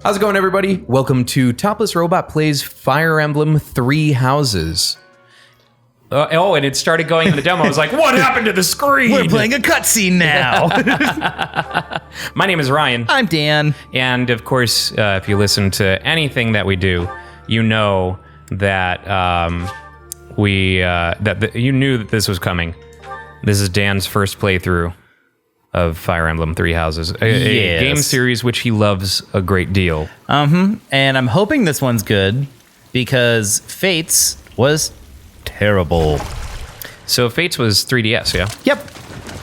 How's it going, everybody? Welcome to Topless Robot Plays Fire Emblem 3 Houses. And it started going in the demo. I was like, what happened to the screen? We're playing a cutscene now. My name is Ryan. I'm Dan. And of course, if you listen to anything that we do, you know that you knew that this was coming. This is Dan's first playthrough of Fire Emblem 3 Houses, a game series which he loves a great deal. And I'm hoping this one's good because Fates was terrible. So Fates was 3DS, yeah? Yep.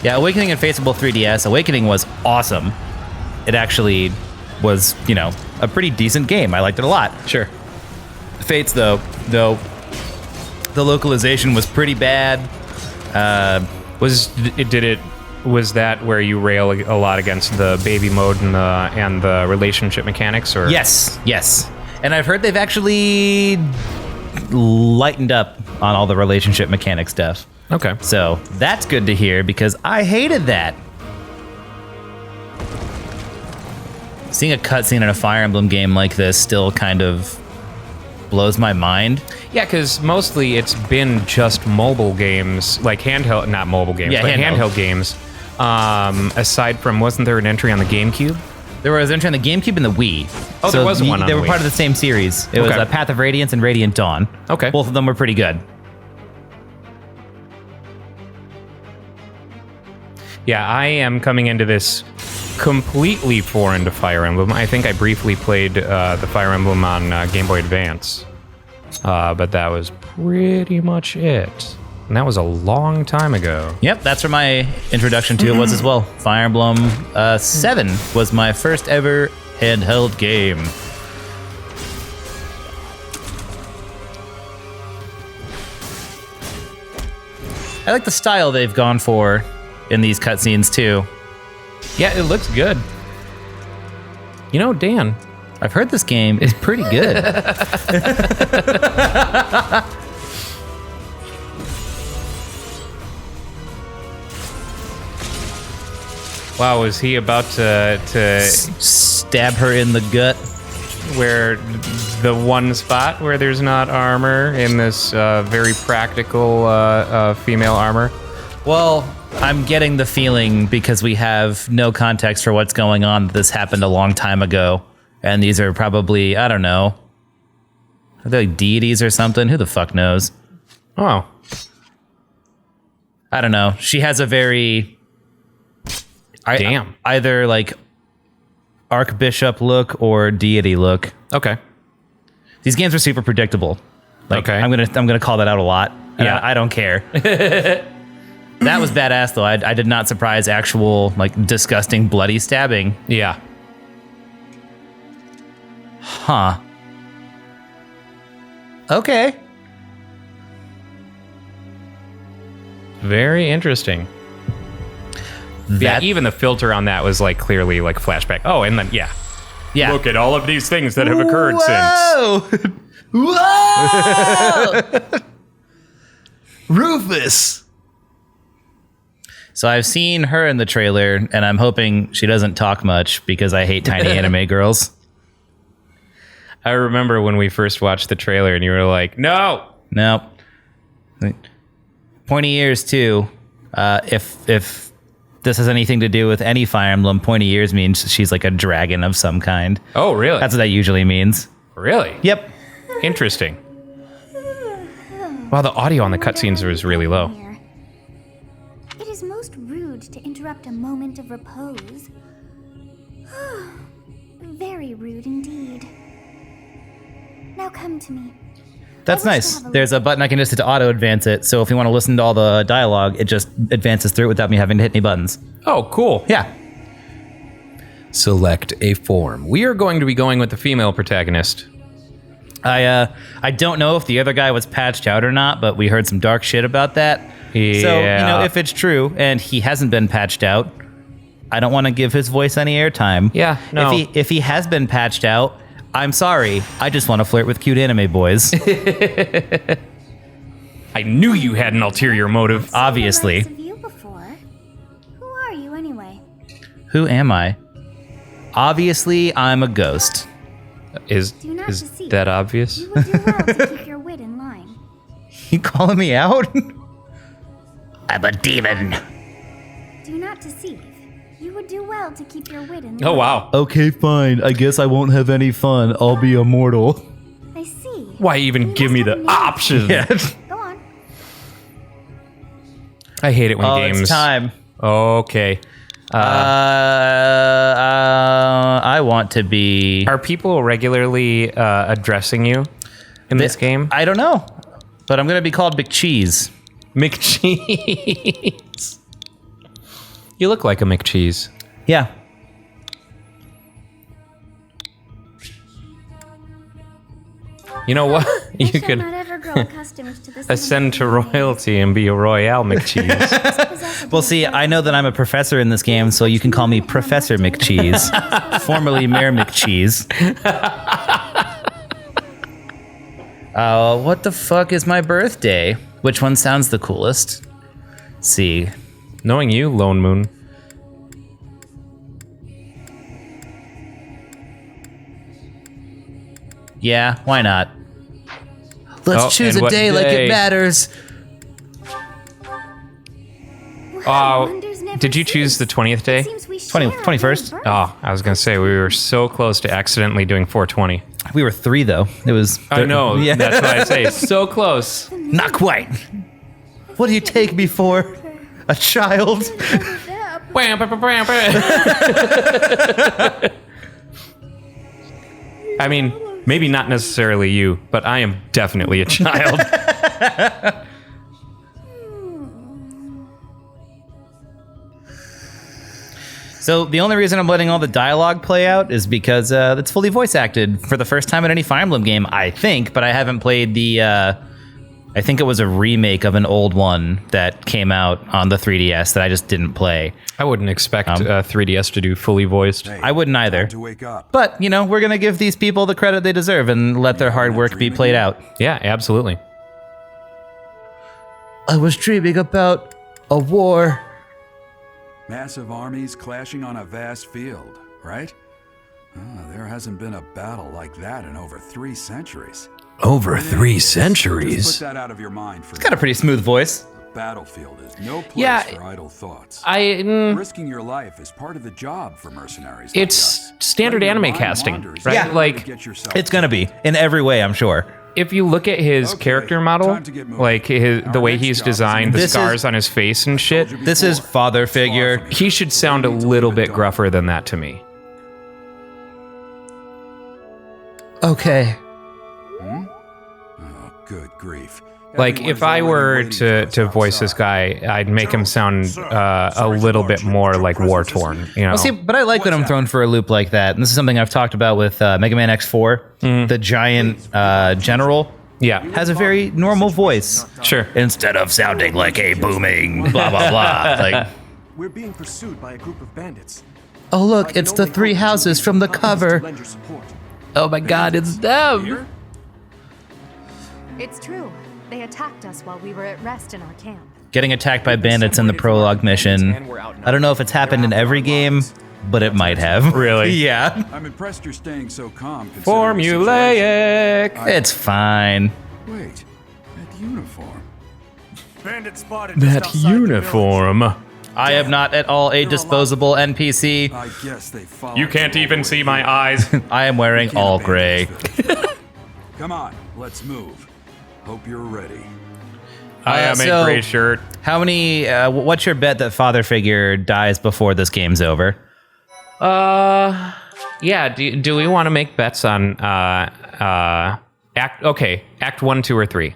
Yeah, Awakening and Fates were both 3DS. Awakening was awesome. It actually was, a pretty decent game. I liked it a lot. Sure. Fates, though, the localization was pretty bad. Was that where you rail a lot against the baby mode and the relationship mechanics? Or Yes. And I've heard they've actually lightened up on all the relationship mechanic stuff. Okay. So that's good to hear because I hated that. Seeing a cutscene in a Fire Emblem game like this still kind of blows my mind. Yeah, because mostly it's been just mobile games, like handheld games. Aside from, wasn't there an entry on the GameCube? There was an entry on the GameCube and the Wii. Oh, there was one on They the were Wii. part of the same series. It was Path of Radiance and Radiant Dawn. Okay. Both of them were pretty good. Yeah, I am coming into this completely foreign to Fire Emblem. I think I briefly played the Fire Emblem on Game Boy Advance, but that was pretty much it. And that was a long time ago. Yep, that's where my introduction to it was as well. Fire Emblem 7 was my first ever handheld game. I like the style they've gone for in these cutscenes too. Yeah, it looks good. You know, Dan, I've heard this game is pretty good. wow, was he about to Stab her in the gut. where the one spot where there's not armor in this very practical female armor? Well, I'm getting the feeling because we have no context for what's going on that this happened a long time ago. And these are probably, I don't know, are they like deities or something? Who the fuck knows? Oh. I don't know. She has a very... Damn. Either like archbishop look or deity look. Okay. These games are super predictable. Like, Okay. I'm gonna call that out a lot. And Yeah. I don't care. That was badass though. I did not surprise actual like disgusting bloody stabbing. Yeah. Huh. Okay. Very interesting. Yeah, even the filter on that was like clearly like flashback. Oh, and then yeah. Look at all of these things that have occurred since. Whoa! Rufus! So I've seen her in the trailer, and I'm hoping she doesn't talk much because I hate tiny anime girls. I remember when we first watched the trailer and you were like, no. Nope. Pointy ears too. If this has anything to do with any Fire Emblem, pointy ears means she's like a dragon of some kind. Oh, really? That's what that usually means. Really? Yep. Interesting. Wow, the audio on the cutscenes was really low. It is most rude to interrupt a moment of repose. Very rude indeed. Now come to me. That's nice. There's a button I can just hit to auto advance it. So if you want to listen to all the dialogue, it just advances through it without me having to hit any buttons. Oh, cool. Yeah. Select a form. We are going to be going with the female protagonist. I don't know if the other guy was patched out or not, but we heard some dark shit about that. Yeah. So, if it's true and he hasn't been patched out, I don't want to give his voice any airtime. Yeah, no. If he has been patched out, I'm sorry. I just want to flirt with cute anime boys. I knew you had an ulterior motive. Obviously. Of you before. Who are you anyway? Who am I? Obviously, I'm a ghost. Is Do not is deceive. that obvious? You would do well to keep your wit in line. You calling me out? I'm a demon. Do not deceive. You would do well to keep your wit in line. Oh wow. Okay, fine. I guess I won't have any fun. I'll be immortal. I see. Why even You give must me have the a name. option? Go on. I hate it when games. It's time. Okay. I want to be. Are people regularly addressing you in this game? I don't know, but I'm gonna be called McCheese. McCheese. You look like a McCheese. Yeah. You know what? I You shall could not ever grow accustomed to this. ascend to royalty and be a Royale McCheese. Well, see, I know that I'm a professor in this game, so you can call me Professor McCheese, formerly Mayor McCheese. What the fuck is my birthday? Which one sounds the coolest? Let's see. Knowing you, Lone Moon. Yeah, why not? Let's Oh, choose and a what day like day? it matters. Oh, did you choose the 20th day? 21st? Oh, I was going to say, we were so close to accidentally doing 420. We were 3 though. It was. I know, Yeah. that's what I say. So close. Not quite. What do you take me for? A child? I mean, maybe not necessarily you, but I am definitely a child. So the only reason I'm letting all the dialogue play out is because it's fully voice acted for the first time in any Fire Emblem game, I think. But I haven't played the. I think it was a remake of an old one that came out on the 3DS that I just didn't play. I wouldn't expect 3DS to do fully voiced. I wouldn't either. To wake up. But you know, we're gonna give these people the credit they deserve and let their hard work be played out. Yeah, absolutely. I was dreaming about a war. Massive armies clashing on a vast field, right? There hasn't been a battle like that in over 3 centuries. Over 3 Just centuries. put that out of your mind for Got a pretty smooth voice. The battlefield is no place Yeah, for idle thoughts. Risking your life is part of the job for mercenaries. like It's us. standard Letting your anime mind casting, wanders right? is a way Like, to get yourself It's gonna be in every way, I'm sure. if you look at his Okay, character model, time to get moving. like the Our way next he's job is designed, the This is- scars on his face and shit, This is father figure. he should sound a little bit gruffer than that to me. Okay. Oh, good grief. Like, Everyone's if I already were waiting for us to voice this outside. guy, I'd make him sound a little bit more like war-torn, you know? Well, see, but I like when I'm thrown for a loop like that. And this is something I've talked about with Mega Man X4. The giant general Yeah, has a very normal voice. sure. Instead of sounding like a booming blah, blah, blah. Like, We're being pursued by a group of bandits. oh, look, it's the 3 houses from the cover. Lend your support. Oh my god, it's them! It's true. They attacked us while we were at rest in our camp. Getting attacked by bandits in the prologue mission. I don't know if it's happened in every game, but it might have. Really? Yeah. I'm impressed you're staying so calm. considering the situation. Formulaic! It's fine. Wait, that uniform. Bandits spotted just That outside the uniform. I am not at all a disposable NPC. I guess they followed You can't all even the see way my here. eyes. I am wearing Can't all abandon gray. this village. Come on, let's move. Hope you're ready. I am so- a gray shirt. How many, what's your bet that father figure dies before this game's over? Yeah, do we want to make bets on act 1, 2, or 3?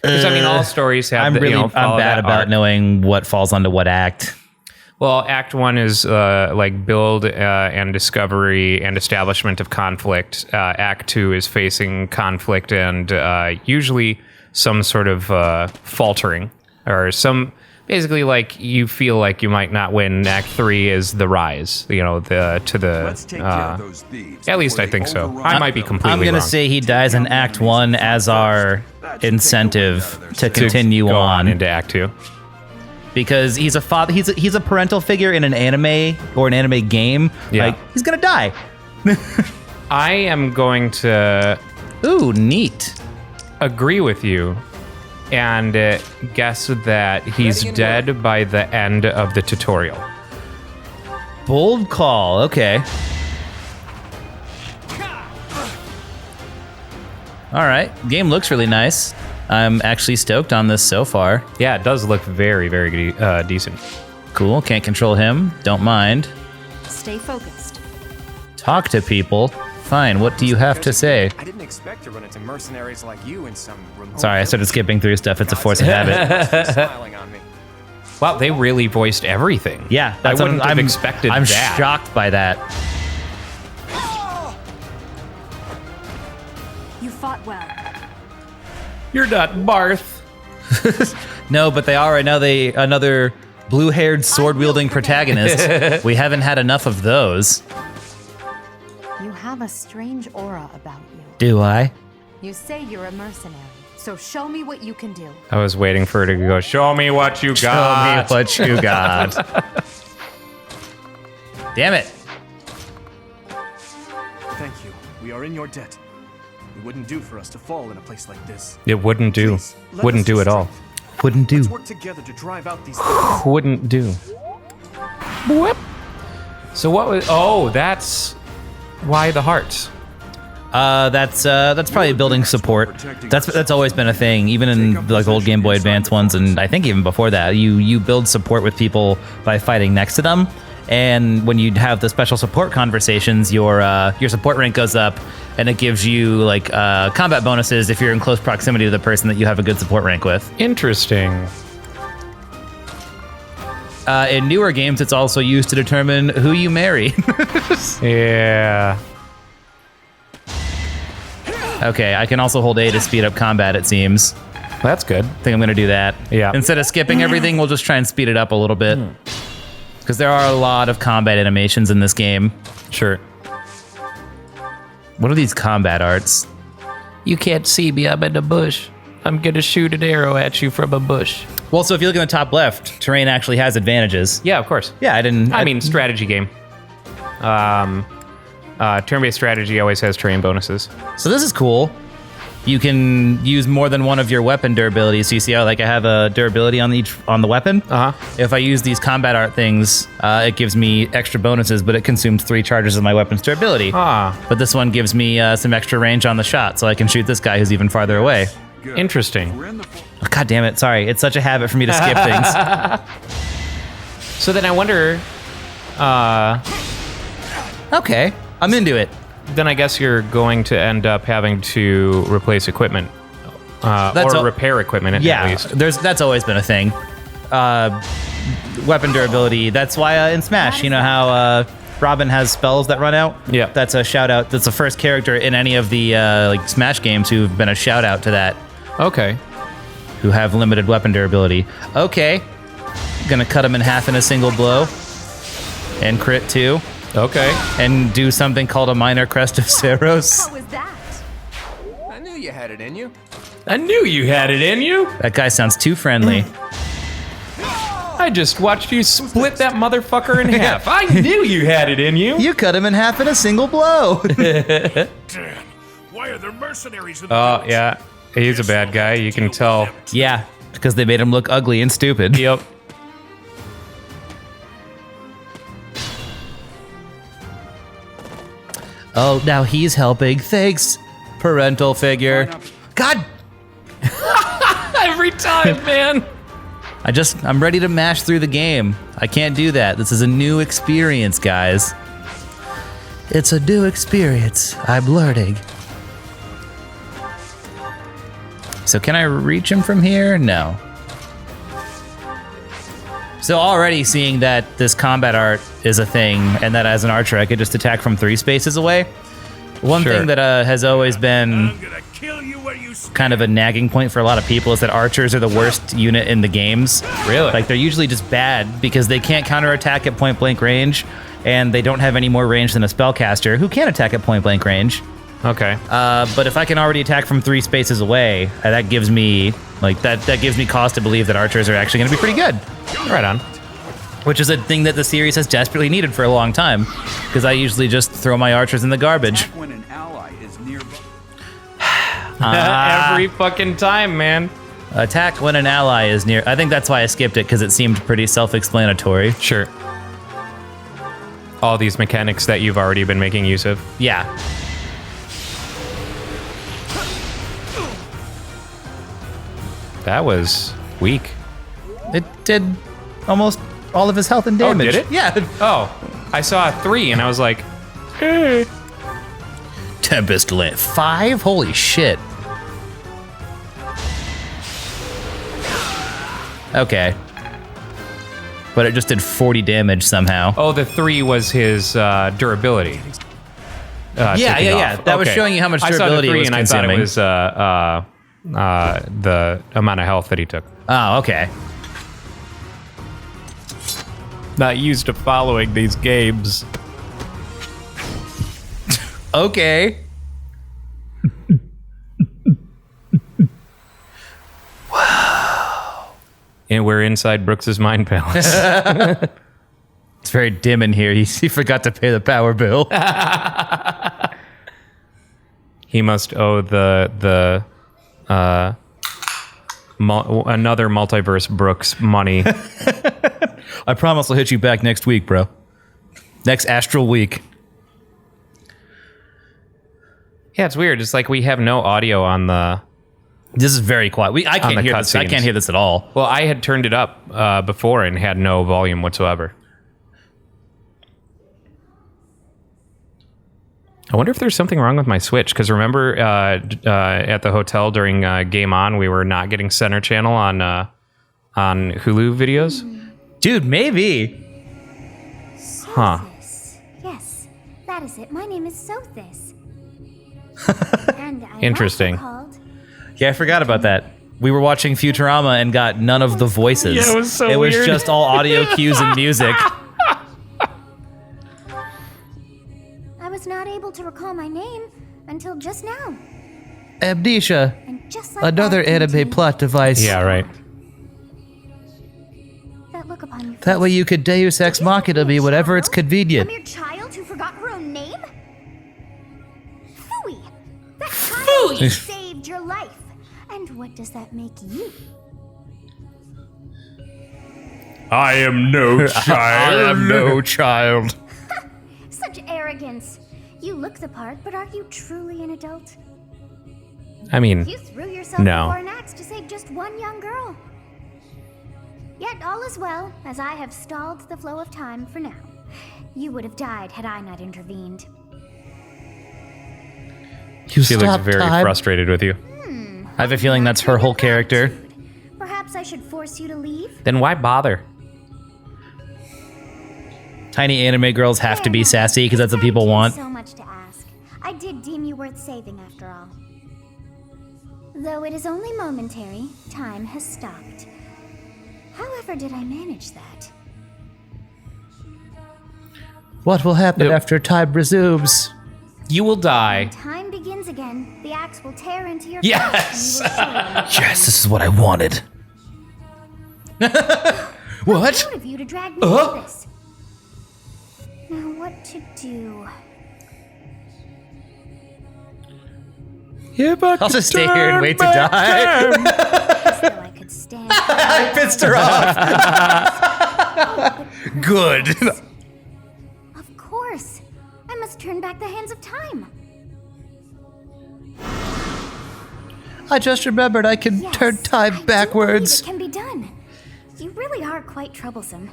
Because I mean, all stories have I'm the, really, you know, I'm follow bad that about arc. knowing what falls onto what act. Well, Act 1 is like build and discovery and establishment of conflict. Act 2 is facing conflict and usually some sort of faltering or some. Basically, like you feel like you might not win. Act 3 is the rise. You know, Let's take care of those thieves at least before I they think so. overrun I might be the completely I'm gonna wrong. say he dies in Act 1 as our incentive to continue Go on, into Act 2. because he's a father. He's a parental figure in an anime or an anime game. Yeah. Like he's gonna die. I am going to Ooh, neat. agree with you and guess that he's dead by the end of the tutorial. Bold call. Okay. All right. Game looks really nice. I'm actually stoked on this so far. Yeah, it does look very, very decent. Cool. Can't control him. Don't mind. Stay focused. Talk to people. Fine. What do you have to say? I didn't expect to run into mercenaries like you in some remote Sorry, I started skipping through stuff. It's a force of habit. smiling on me. Wow, they really voiced everything. Yeah, I wouldn't have expected I'm that. shocked by that. You fought well. You're not Barth. No, but they are right now. Another blue-haired, sword-wielding protagonist. We haven't had enough of those. You have a strange aura about you. Do I? You say you're a mercenary, so show me what you can do. I was waiting for her to go, show me what you Show got. me what you got. Damn it. Thank you. We are in your debt. It wouldn't do for us to fall in a place like this. It wouldn't do. Please, let Wouldn't us do use at all. strength. Wouldn't do. Let's work together to drive out these things. Wouldn't do. Whoop. So what was... Oh, that's why the hearts. That's probably building support. That's always been a thing, even in like old Game Boy Advance ones, and I think even before that. You build support with people by fighting next to them, and when you have the special support conversations, your support rank goes up, and it gives you like combat bonuses if you're in close proximity to the person that you have a good support rank with. Interesting. In newer games, it's also used to determine who you marry. Yeah. Okay, I can also hold A to speed up combat, it seems. That's good. I think I'm going to do that. Yeah. Instead of skipping everything, we'll just try and speed it up a little bit. Because there are a lot of combat animations in this game. Sure. What are these combat arts? You can't see me. I'm in the bush. I'm going to shoot an arrow at you from a bush. Well, so if you look in the top left, terrain actually has advantages. Yeah, of course. Yeah, I mean, strategy game. Turn-based strategy always has terrain bonuses. So this is cool. You can use more than one of your weapon durabilities. So you see how like I have a durability on the weapon? Uh-huh. If I use these combat art things, it gives me extra bonuses, but it consumes 3 charges of my weapon's durability. Ah, But this one gives me some extra range on the shot, so I can shoot this guy who's even farther away. Good. interesting. We're in the Oh, God damn it, sorry. It's such a habit for me to skip things. So then I wonder, Okay, I'm into it. then I guess you're going to end up having to replace equipment. That's or al- repair equipment at Yeah, least. that's always been a thing. Weapon durability, that's why in Smash, you know how Robin has spells that run out? Yeah. That's a shout out. That's the first character in any of the like Smash games who've been a shout out to that, Okay. who have limited weapon durability. Okay, gonna cut him in half in a single blow. And crit too. Okay. And do something called a minor crest of Saros. What was that? I knew you had it in you. I knew you had it in you. That guy sounds too friendly. I just watched you split that motherfucker in half. I knew you had it in you. You cut him in half in a single blow. Why are there mercenaries in the Oh, yeah. He's a bad guy. You can tell. Yeah, because they made him look ugly and stupid. Yep. Oh, now he's helping. Thanks, parental figure. God, Every time, man. I'm ready to mash through the game. I can't do that. This is a new experience, guys. It's a new experience. I'm learning. So can I reach him from here? No. So already seeing that this combat art is a thing, and that as an archer I could just attack from 3 spaces away. One Sure. thing that has always been kind of a nagging point for a lot of people is that archers are the worst unit in the games. Really? Like they're usually just bad because they can't counterattack at point blank range, and they don't have any more range than a spellcaster who can attack at point blank range. Okay. But if I can already attack from 3 spaces away, that gives me that gives me cause to believe that archers are actually going to be pretty good. Right on. Which is a thing that the series has desperately needed for a long time, because I usually just throw my archers in the garbage. Attack when an ally is nearby. Every fucking time, man. Attack when an ally is near. I think that's why I skipped it, because it seemed pretty self-explanatory. Sure. All these mechanics that you've already been making use of. Yeah. That was weak. It did almost all of his health and damage. Oh, did it? Yeah. Oh, I saw a 3 and I was like, eh. Tempest lit 5? Holy shit. Okay. But it just did 40 damage somehow. Oh, the 3 was his durability. Yeah. That was showing you how much durability I saw the 3 was and consuming. I thought it was the amount of health that he took. Oh, okay. Not used to following these games. Okay. And we're inside Brooks's mind palace. It's very dim in here. He forgot to pay the power bill. He must owe the another multiverse Brooks money. I promise I'll hit you back next week, bro. Next astral week. Yeah, it's weird. It's like we have no audio on the. This is very quiet. I can't the hear this. I cutscenes. can't hear this at all. Well, I had turned it up before and had no volume whatsoever. I wonder if there's something wrong with my Switch, because remember at the hotel during Game On, we were not getting center channel on Hulu videos? Dude, maybe. Huh. Sothis. Yes, that is it. My name is Sothis. And I'm Interesting. also called Yeah, I forgot about that. We were watching Futurama and got none of the voices. Yeah, it was so It was weird. just all audio cues and music. I was not able to recall my name until just now. Amnesia. And just like that, Timothy, plot device. Yeah, right. that look upon your That way face. you could Deus Ex Did you Machina have me a whenever it's child? convenient. A mere child who forgot her own name? Phooey! That child saved your life. And what does that make you? I am no I am no child. Such arrogance. You look the part, but are you truly an adult? I mean, You threw yourself No. before an axe to save just one young girl. Yet all is well, as I have stalled the flow of time for now. You would have died had I not intervened. You she looks very frustrated with you. I have a feeling that's her whole character. Perhaps I should force you to leave? Then why bother? Tiny anime girls have to be Fair sassy because enough. that's what people Thank you want. So much to ask. I did deem you worth saving after all. Though it is only momentary, time has stopped. However did I manage that? What will happen Yep. after time resumes? You will die. Time begins again. The axe will tear into your Yes! flesh, and you will surely Yes, this is what I wanted. What? proud of you to drag me into this. Now what to do? I'll just stay here and wait to die. As though I could stand. I pissed her off. Good. Of course. I must turn back the hands of time. I just remembered I can Yes, turn I time do backwards. believe it can be done. You really are quite troublesome.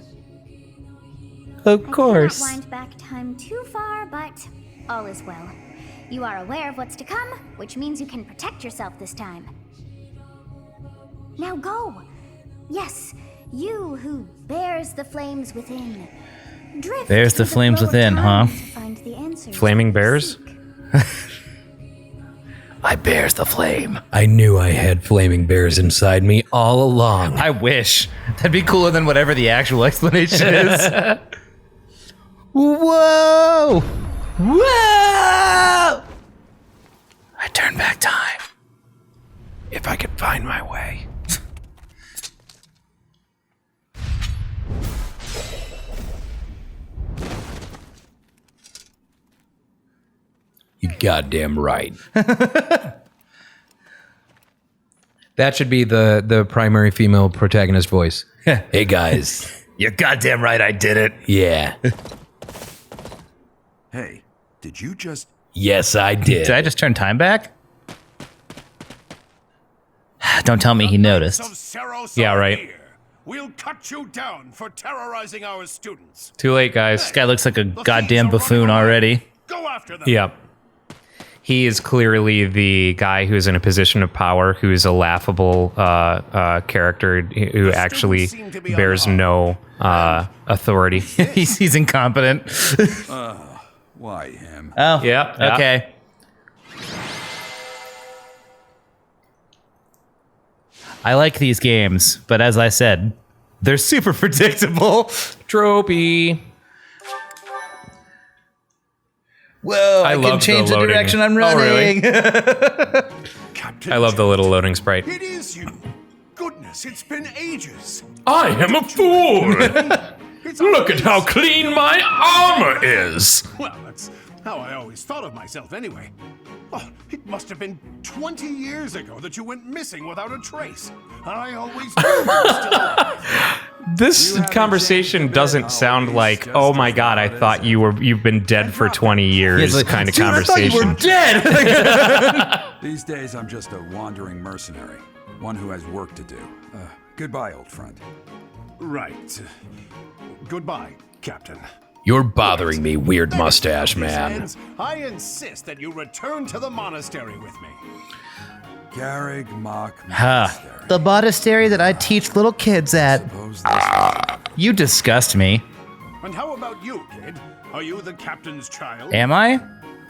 Of I course. cannot wind back time too far, but all is well. You are aware of what's to come, which means you can protect yourself this time. Now go. Yes, you who bears the flames within. Drift Bears the through flames flow of within, time huh? to find the answers Flaming you bears? seek. I bears the flame. I knew I had flaming bears inside me all along. I wish. That'd be cooler than whatever the actual explanation is. Whoa! Whoa! I turn back time. If I could find my way. You goddamn right. That should be the primary female protagonist voice. Hey guys. You're goddamn right I did it. Yeah. Hey, did you just... Yes, I did. Did I just turn time back? Don't tell me he noticed. Yeah, right. We'll cut you down for terrorizing our students. Too late, guys. This guy looks like a goddamn buffoon already. Go after them. Yep. He is clearly the guy who's in a position of power, who's a laughable character who actually bears no authority. He's incompetent. Why him? Oh, Yeah. okay. I like these games, but as I said, they're super predictable. Tropey. Whoa, I can love change the the loading. direction I'm Oh, running. really? Captain I love the little loading sprite. It is you. Goodness, it's been ages. I am a fool! It's Look at how always- clean my armor is! Well, that's how I always thought of myself anyway. Oh, it must have been 20 years ago that you went missing without a trace. I always knew you were still alive. This conversation doesn't sound like, oh my god, I thought you've been dead for 20 years like, kind of "Dude, I thought you conversation. were dead. These days, I'm just a wandering mercenary. One who has work to do. Goodbye, old friend. Right. Goodbye, Captain. You're bothering me, weird mustache man. I insist that you return to the monastery with me. Garrig Mach Ha. Monastery. The monastery that I teach little kids at. Suppose this You disgust me. And how about you, kid? Are you the captain's child? Am I?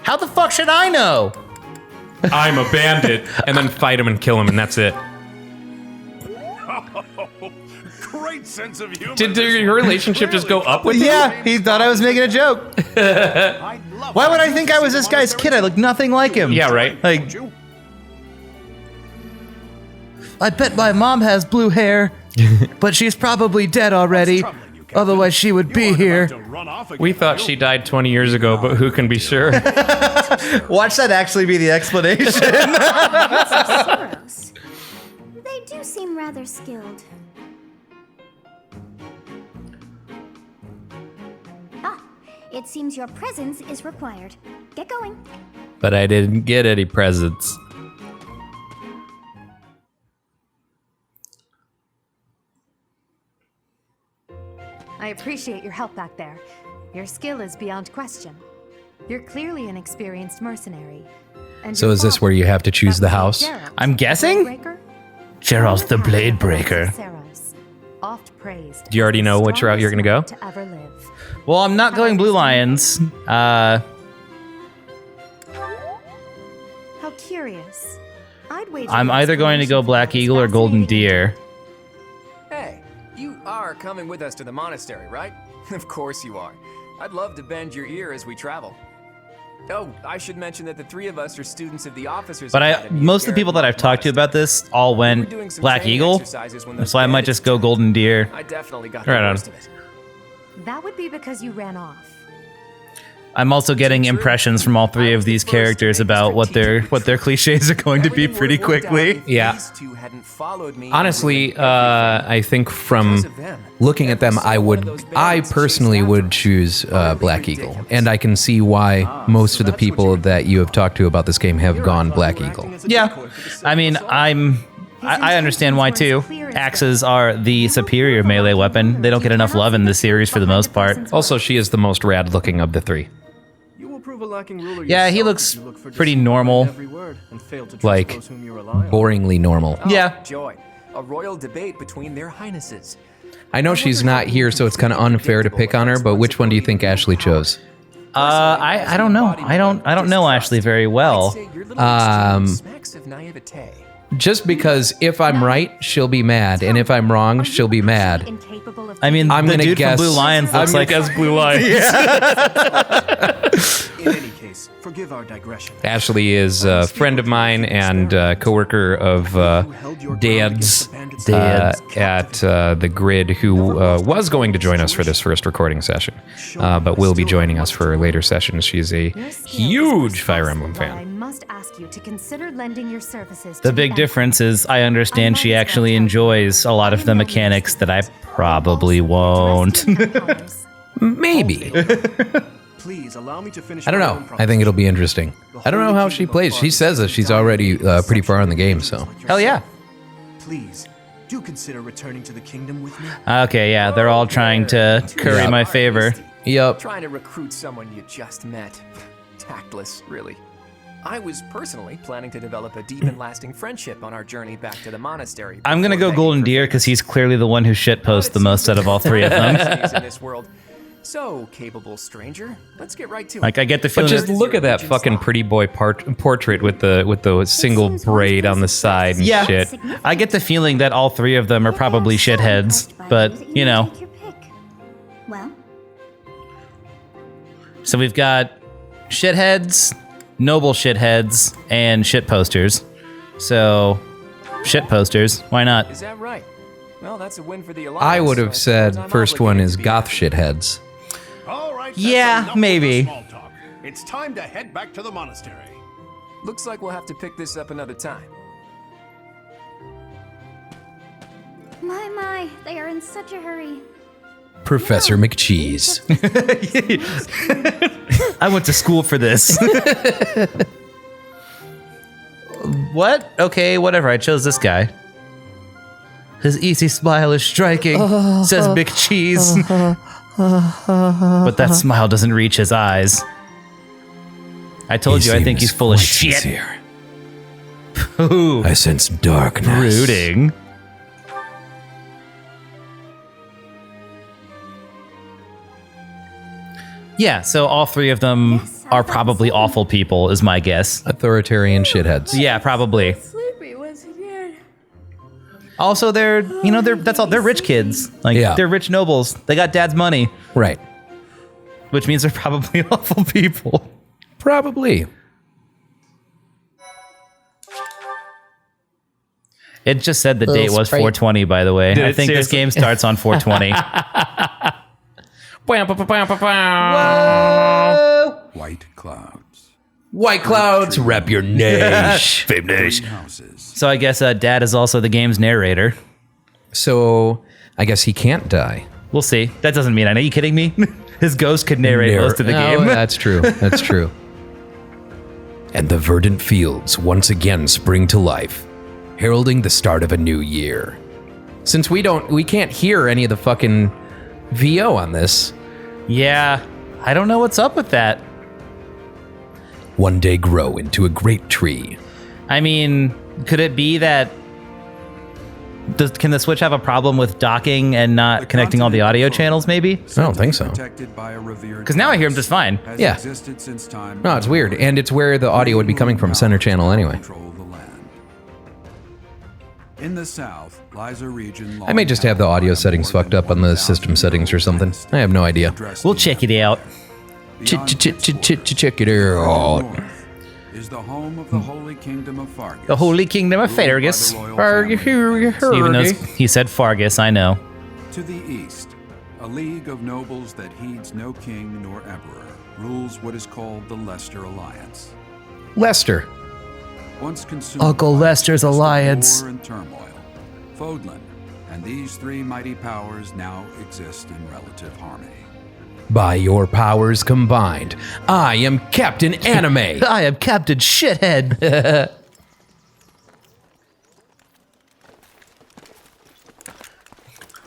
How the fuck should I know? I'm a bandit, and then fight him and kill him, and that's it. Great sense of humor. Did your relationship just go up with him? Yeah, he thought I was making a joke. Why would I think I was this guy's kid? I look nothing like him. Yeah, right. Like, I bet my mom has blue hair, but she's probably dead already. Otherwise, she would be here. We thought she died 20 years ago, but who can be sure? Watch that actually be the explanation. Soros. They do seem rather skilled. Ah, it seems your presence is required. Get going. But I didn't get any presents. I appreciate your help back there. Your skill is beyond question. You're clearly an experienced mercenary. And So your is this father, where you have to choose that the was house? Geralt, I'm guessing? Bladebreaker? Gerald's the Blade Breaker. Saros, oft praised Do you already as the know which route you're gonna go? strongest knight to ever live. Well, I'm not going Blue Lions. How curious. I'd wager I'm your either going to go explanation Black for Eagle or this Golden fascinating Deer. Hey, you are coming with us to the monastery, right? Of course you are. I'd love to bend your ear as we travel. Oh, I should mention that the three of us are students of the officers. But Academy most at of the people that I've talked to about this all We were went doing some Black training Eagle. exercises when those So I might bandits just go attacked. Golden Deer. I definitely got Right the on. worst of it. That would be because you ran off. I'm also getting impressions from all three of these characters about what their cliches are going to be Everything pretty would've worked out quickly. if Yeah. these two hadn't followed me Honestly, and ruined I think from because of them. Looking at them, I personally would choose Black Eagle, and I can see why most of the people that you have talked to about this game have gone Black Eagle. Yeah, I mean, I understand why too. Axes are the superior melee weapon. They don't get enough love in this series for the most part. Also, she is the most rad looking of the three. You will prove a lacking ruler Yeah, he yourself looks if you look for pretty discipline in normal. every word and fail to trust Like, those whom you rely on. boringly normal. Yeah. Joy. A royal debate between their highnesses. I know she's not here, so it's kind of unfair to pick on her, but which one do you think Ashley chose? I don't know. I don't know Ashley very well. I'd say your little exchange smacks of naivete. Just because if I'm right, she'll be mad, and if I'm wrong, she'll be mad. Incapable of I mean, I'm the gonna dude guess- from Blue Lions looks like Blue Lions. In any case, case, forgive our digression. Ashley is a friend of mine and coworker of Dad's at the Grid, who was going to join us for this first recording session, but will be joining us for later sessions. She's a huge Fire Emblem I fan. must ask you to consider lending your services. The big difference is I understand she actually enjoys a lot of the mechanics that I probably won't. Maybe. Please allow me to finish. I don't know. I think it'll be interesting. I don't know how she plays. She says that she's already pretty far in the game, so. Hell yeah. Please, do consider returning to the kingdom with me. Okay, yeah, they're all trying to curry Yep. my favor. Yep. Trying to recruit someone you just met. Tactless, really. I was personally planning to develop a deep and lasting friendship on our journey back to the monastery. I'm gonna go Golden Deer because he's clearly the one who shitposts the most out of all three of them. in this world. So, capable stranger, let's get right to it. Like, I get the But feeling just look at that fucking pretty boy portrait with the single braid on the side and Yeah. shit. I get the feeling that all three of them are probably shitheads, but, you know. Take your pick. Well, So we've got shitheads, noble shitheads, and shit posters. So, shit posters, why not? Is that right? Well, that's a win for the Alliance. I would have suppose said I'm first one obligated is to be goth there. shitheads. All right, that's Yeah, enough with the maybe. small talk. It's time to head back to the monastery. Looks like we'll have to pick this up another time. my, they are in such a hurry. Professor McCheese. I went to school for this. What? Okay, whatever. I chose this guy. His easy smile is striking, says McCheese. But that smile doesn't reach his eyes. I told you, I think he's full of shit. Ooh, I sense darkness. brooding. Yeah, so all three of them are probably awful people, is my guess. Authoritarian shitheads. Yeah, probably. Sleepy once again. Also, they're that's all. They're rich kids. Like, Yeah. they're rich nobles. They got dad's money, Right. which means they're probably awful people. Probably. It just said the date was Sprite. 420, by the way. Did I it think this seriously? game starts on 420. White clouds. White clouds, rep your nation. Houses. So I guess dad is also the game's narrator. So I guess he can't die. We'll see. That doesn't mean are you kidding me? His ghost could narrate most of the Oh, game. That's true. That's true. And the verdant fields once again spring to life, heralding the start of a new year. Since we can't hear any of the fucking VO on this. Yeah, I don't know what's up with that. One day grow into a great tree. I mean, could it be that can the Switch have a problem with docking and not connecting all the audio channels, maybe? I don't think so. Because now I hear him just fine. Yeah. No, it's weird. And it's where the audio would be coming from, center channel anyway. In the south lies a region. I may just have the audio settings fucked up on the system settings or something. I have no idea. We'll check it out. Check it out. Is the home of the Holy Kingdom of Fargus. The Holy Kingdom of ruled by the Fargus. royal family. Even though he said Fargus, I know. To the east, a league of nobles that heeds no king nor emperor rules what is called the Leicester Alliance. Lester. Once consumed Uncle by Lester's constant alliance. war and turmoil, Fodlan and these three mighty powers now exist in relative harmony. By your powers combined, I am Captain Anime. I am Captain Shithead.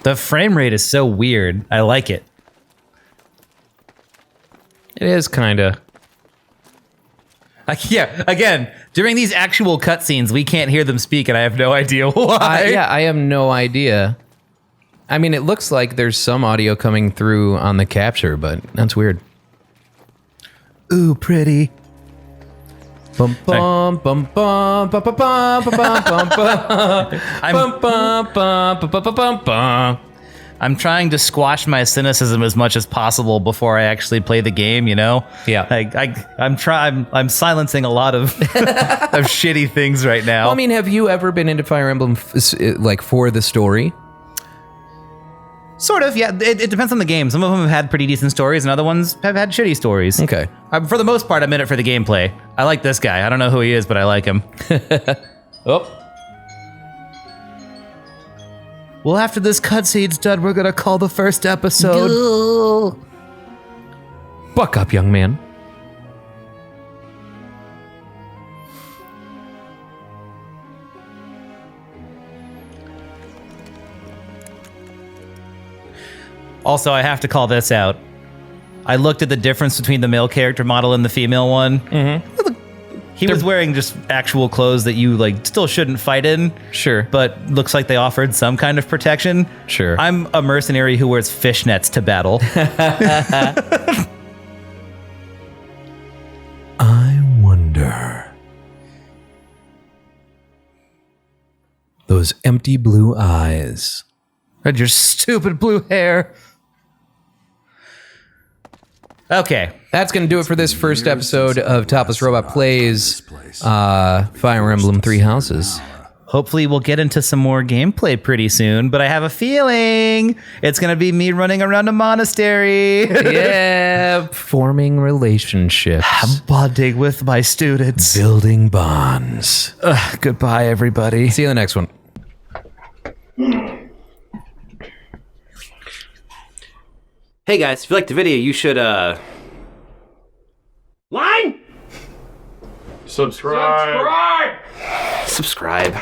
The frame rate is so weird. I like it. It is kind of. Yeah, again, during these actual cutscenes, we can't hear them speak, and I have no idea why. Yeah, I have no idea. I mean, it looks like there's some audio coming through on the capture, but that's weird. Ooh, pretty. Bum bum bum bum bum bum bum bum bum bum bum bum bum bum bum bum bum. I'm trying to squash my cynicism as much as possible before I actually play the game, you know? Yeah. I'm silencing a lot of of shitty things right now. Well, I mean, have you ever been into Fire Emblem like for the story? Sort of, yeah. It depends on the game. Some of them have had pretty decent stories, and other ones have had shitty stories. Okay. For the most part, I'm in it for the gameplay. I like this guy. I don't know who he is, but I like him. Oh. Well, after this cutscene's done, we're gonna call the first episode. Buck up, young man. Also, I have to call this out. I looked at the difference between the male character model and the female one. Mm-hmm. He was wearing just actual clothes that you like still shouldn't fight in. Sure. But looks like they offered some kind of protection. Sure. I'm a mercenary who wears fishnets to battle. I wonder. Those empty blue eyes. And your stupid blue hair. Okay. That's going to do it for this first episode of Topless Robot Plays Fire Emblem Three Houses. Hopefully we'll get into some more gameplay pretty soon, but I have a feeling it's going to be me running around a monastery. Yeah, forming relationships. Bonding with my students. Building bonds. Goodbye, everybody. See you in the next one. Hey guys, if you liked the video, you should, Line? Subscribe. Subscribe.